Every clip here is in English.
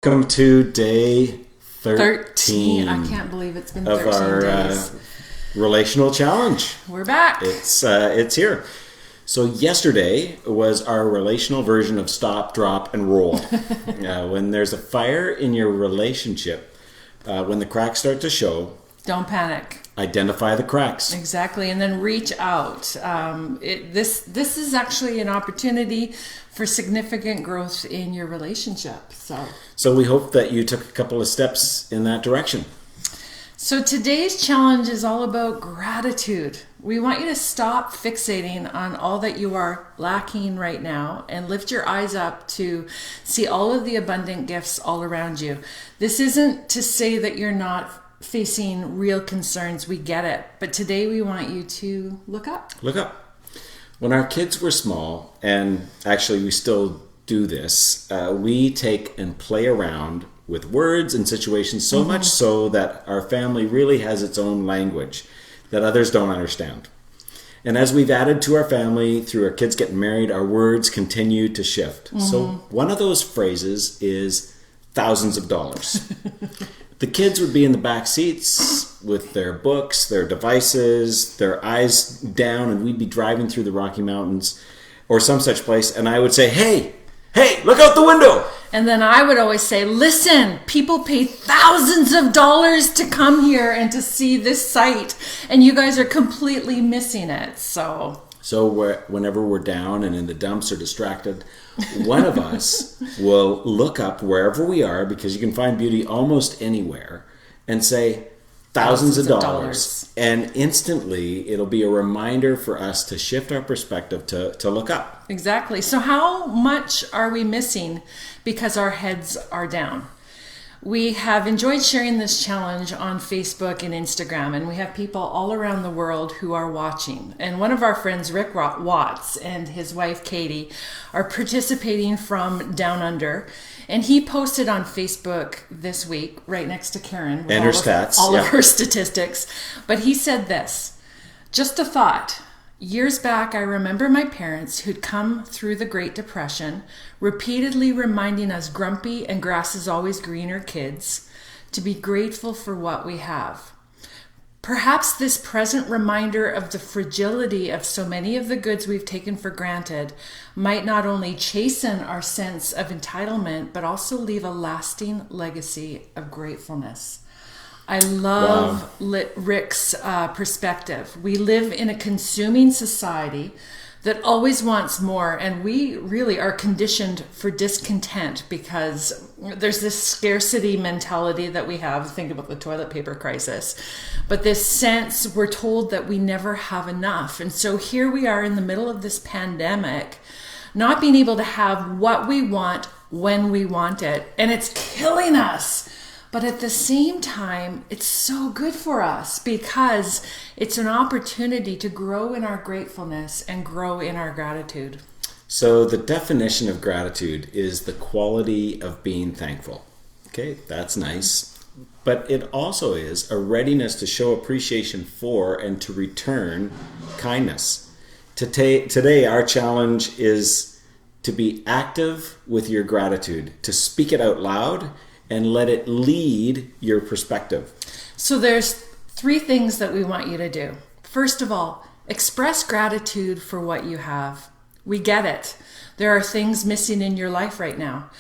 Welcome to day 13 I can't believe it's been of 13 our days. relational challenge. We're back. It's here. So yesterday was our relational version of stop, drop, and roll. When there's a fire in your relationship, when the cracks start to show, Don't panic. identify the cracks. Exactly, and then reach out. This is actually an opportunity for significant growth in your relationship. So we hope that you took a couple of steps in that direction. So today's challenge is all about gratitude. We want you to stop fixating on all that you are lacking right now and lift your eyes up to see all of the abundant gifts all around you. This isn't to say that you're not facing real concerns. We get it. But today we want you to look up. Look up. When our kids were small, and actually we still do this, we take and play around with words and situations so much so that our family really has its own language that others don't understand. And as we've added to our family through our kids getting married, our words continue to shift. So one of those phrases is thousands of dollars. The kids would be in the back seats with their books, their devices, their eyes down, and we'd be driving through the Rocky Mountains or some such place, and I would say, hey, look out the window. And then I would always say, listen, people pay thousands of dollars to come here and to see this site, and you guys are completely missing it. So whenever we're down and in the dumps or distracted, one of us will look up wherever we are, because you can find beauty almost anywhere, and say thousands of dollars. And instantly it'll be a reminder for us to shift our perspective to look up. Exactly. So how much are we missing because our heads are down? We have enjoyed sharing this challenge on Facebook and Instagram, and we have people all around the world who are watching. And one of our friends, Rick Watts, and his wife, Katie, are participating from Down Under. And he posted on Facebook this week, right next to Karen, with and her stats, all of her statistics. But he said this, just a thought. Years back, I remember my parents who'd come through the Great Depression, repeatedly reminding us grumpy and grass is always greener kids to be grateful for what we have. Perhaps this present reminder of the fragility of so many of the goods we've taken for granted might not only chasten our sense of entitlement, but also leave a lasting legacy of gratefulness. I love Rick's perspective. We live in a consuming society that always wants more, and we really are conditioned for discontent because there's this scarcity mentality that we have. Think about the toilet paper crisis. But this sense we're told that we never have enough. And so here we are in the middle of this pandemic, not being able to have what we want when we want it. And it's killing us. But at the same time, it's so good for us because it's an opportunity to grow in our gratefulness and grow in our gratitude. So the definition of gratitude is the quality of being thankful. Okay, that's nice. But it also is a readiness to show appreciation for and to return kindness. Today, our challenge is to be active with your gratitude, to speak it out loud, and let it lead your perspective. So there's 3 things that we want you to do. First of all, express gratitude for what you have. We get it. There are things missing in your life right now.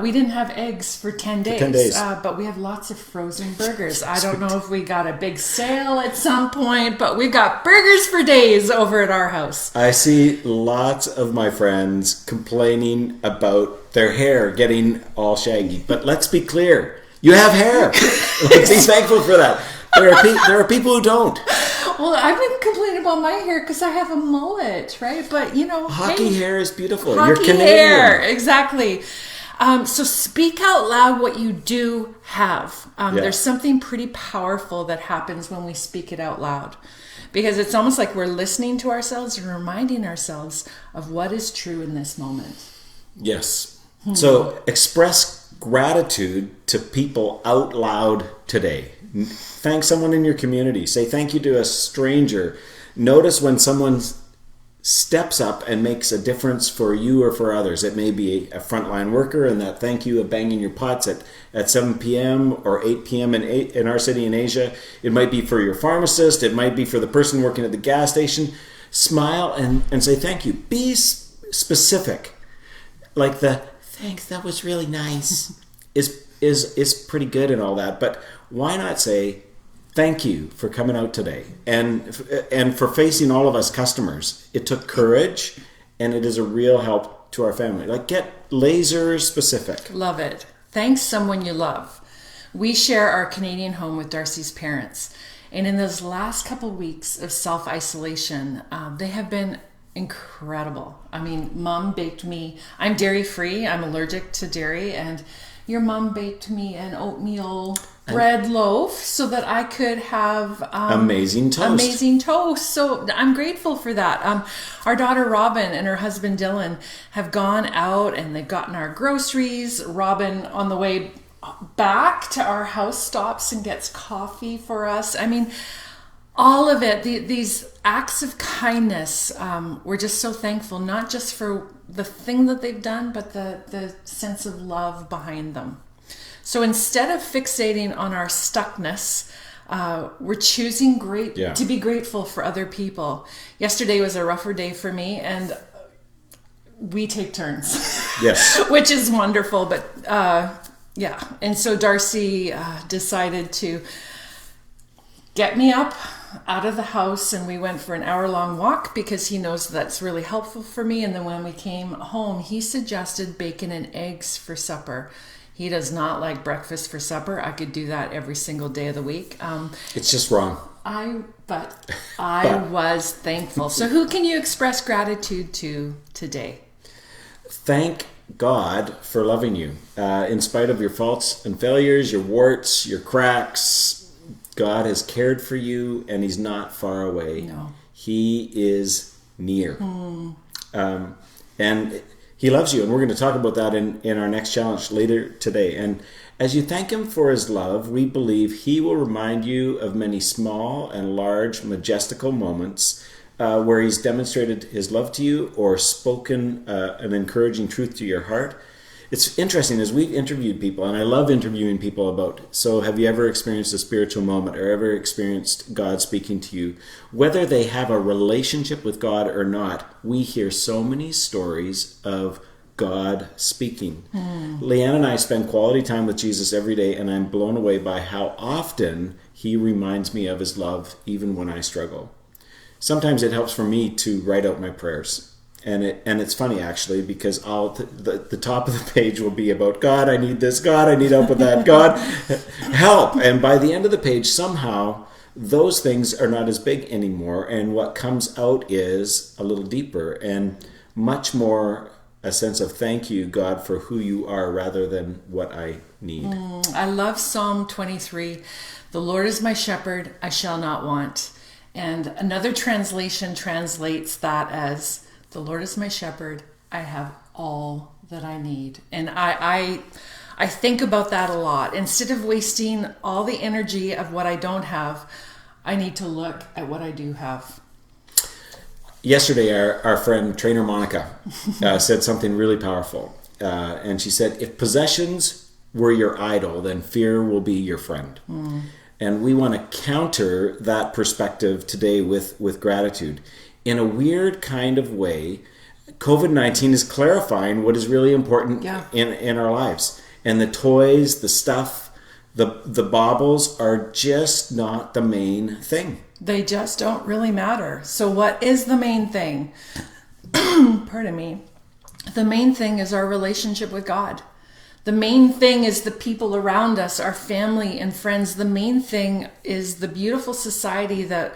We didn't have eggs for 10 days, but we have lots of frozen burgers. I don't know if we got a big sale at some point, but we've got burgers for days over at our house. I see lots of my friends complaining about their hair getting all shaggy. But let's be clear, you have hair. Let's be thankful for that. There are people who don't. Well, I've been complaining about my hair because I have a mullet, right? But, hockey hair is beautiful. Hockey You're Canadian. Hair, exactly. So speak out loud what you do have. There's something pretty powerful that happens when we speak it out loud, because it's almost like we're listening to ourselves and reminding ourselves of what is true in this moment. Yes. So express gratitude to people out loud today. Thank someone in your community. Say thank you to a stranger. Notice when someone steps up and makes a difference for you or for others. It may be a frontline worker and that thank you of banging your pots at 7 p.m. or 8 p.m. in our city in Asia. It might be for your pharmacist. It might be for the person working at the gas station. Smile and say thank you. Be specific. Like the thanks, that was really nice is pretty good and all that. But why not say thank you for coming out today and for facing all of us customers. It took courage, and it is a real help to our family. Like, get laser specific. Love it. Thanks someone you love. We share our Canadian home with Darcy's parents, and in those last couple weeks of self-isolation, they have been incredible. I mean, Mom baked me. I'm dairy free. I'm allergic to dairy, and your mom baked me an oatmeal bread loaf so that I could have amazing toast. So I'm grateful for that. Our daughter Robin and her husband Dylan have gone out and they've gotten our groceries. Robin, on the way back to our house, stops and gets coffee for us. I mean, all of it, these acts of kindness, we're just so thankful, not just for the thing that they've done, but the sense of love behind them. So instead of fixating on our stuckness, we're choosing to be grateful for other people. Yesterday was a rougher day for me, and we take turns. Yes. Which is wonderful, but yeah. And so Darcy decided to get me up out of the house, and we went for an hour-long walk because he knows that's really helpful for me. And then when we came home, he suggested bacon and eggs for supper. He does not like breakfast for supper. I could do that every single day of the week. It's just wrong. But I was thankful. So who can you express gratitude to today? Thank God for loving you. In spite of your faults and failures, your warts, your cracks, God has cared for you, and he's not far away. No. He is near. And he loves you, and we're going to talk about that in our next challenge later today. And as you thank him for his love, we believe he will remind you of many small and large, majestical moments where he's demonstrated his love to you or spoken an encouraging truth to your heart. It's interesting, as we've interviewed people, and I love interviewing people about, so have you ever experienced a spiritual moment or ever experienced God speaking to you? Whether they have a relationship with God or not, we hear so many stories of God speaking. Leanne and I spend quality time with Jesus every day, and I'm blown away by how often he reminds me of his love, even when I struggle. Sometimes it helps for me to write out my prayers. And it's funny, actually, because the top of the page will be about God, I need this, God, I need help with that, God, help. And by the end of the page, somehow, those things are not as big anymore. And what comes out is a little deeper and much more a sense of thank you, God, for who you are rather than what I need. I love Psalm 23. The Lord is my shepherd, I shall not want. And another translation translates that as, the Lord is my shepherd, I have all that I need. And I think about that a lot. Instead of wasting all the energy of what I don't have, I need to look at what I do have. Yesterday, our friend, trainer Monica, said something really powerful. And she said, if possessions were your idol, then fear will be your friend. And we want to counter that perspective today with gratitude. In a weird kind of way, COVID-19 is clarifying what is really important in our lives. And the toys, the stuff, the baubles are just not the main thing. They just don't really matter. So what is the main thing? Pardon me. The main thing is our relationship with God. The main thing is the people around us, our family and friends. The main thing is the beautiful society that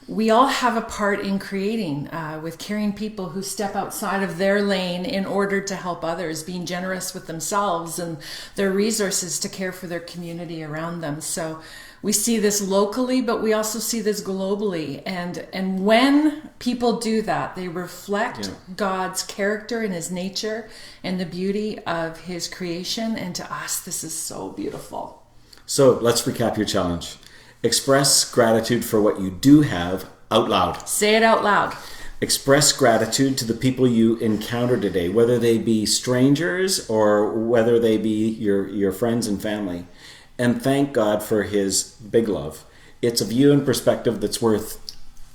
we all have a part in creating, with caring people who step outside of their lane in order to help others, being generous with themselves and their resources to care for their community around them. So we see this locally, but we also see this globally. And when people do that, they reflect God's character and his nature and the beauty of his creation. And to us, this is so beautiful. So let's recap your challenge. Express gratitude for what you do have out loud. Say it out loud. Express gratitude to the people you encounter today, whether they be strangers or whether they be your friends and family. And thank God for his big love. It's a view and perspective that's worth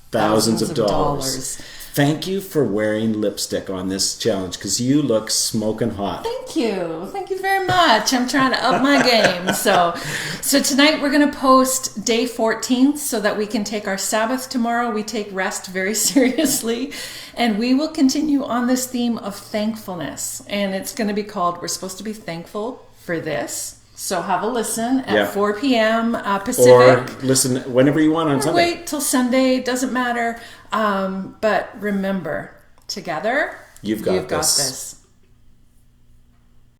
thousands of dollars. Thank you for wearing lipstick on this challenge because you look smoking hot. Thank you. Thank you very much. I'm trying to up my game. So tonight we're going to post day 14 so that we can take our Sabbath tomorrow. We take rest very seriously. And we will continue on this theme of thankfulness. And it's going to be called, we're supposed to be thankful for this. So have a listen at 4 p.m. Pacific. Or listen whenever you want on Sunday. Wait till Sunday. Doesn't matter. But remember, together, you've got this.